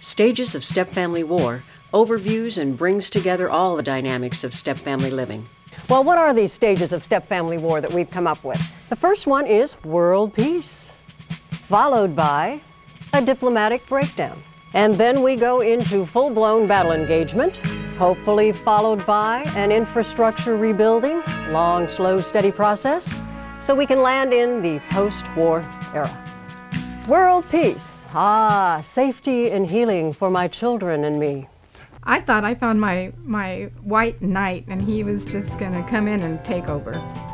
Stages of Step-Family War overviews and brings together all the dynamics of step-family living. Well, what are these stages of step-family war that we've come up with? The first one is world peace, followed by a diplomatic breakdown. And then we go into full-blown battle engagement, hopefully followed by an infrastructure rebuilding, long, slow, steady process, so we can land in the post-war era. World peace, safety and healing for my children and me. I thought I found my white knight, and he was just going to come in and take over.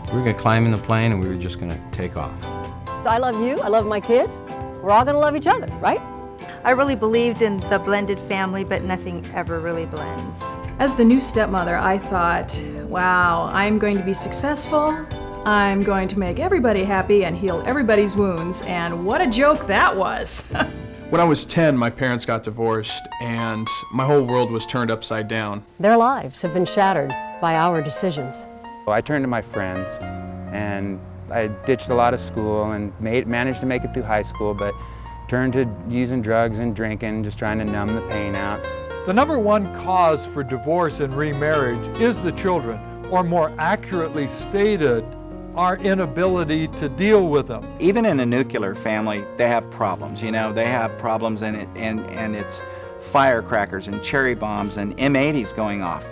We were going to climb in the plane, and we were just going to take off. So I love you, I love my kids. We're all going to love each other, right? I really believed in the blended family, but nothing ever really blends. As the new stepmother, I thought, wow, I'm going to be successful. I'm going to make everybody happy and heal everybody's wounds, and what a joke that was. When I was 10, my parents got divorced, and my whole world was turned upside down. Their lives have been shattered by our decisions. I turned to my friends, and I ditched a lot of school and managed to make it through high school, but turned to using drugs and drinking, just trying to numb the pain out. The number one cause for divorce and remarriage is the children, or more accurately stated, our inability to deal with them. Even in a nuclear family, they have problems. You know, they have problems, and it's firecrackers and cherry bombs and M80s going off.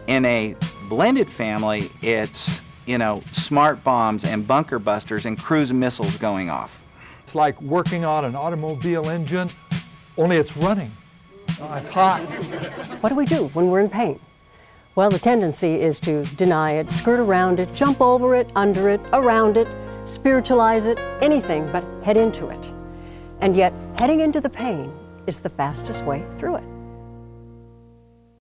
In a blended family, it's, you know, smart bombs and bunker busters and cruise missiles going off. It's like working on an automobile engine, only it's running. It's hot. What do we do when we're in pain? Well, the tendency is to deny it, skirt around it, jump over it, under it, around it, spiritualize it, anything but head into it. And yet, heading into the pain is the fastest way through it.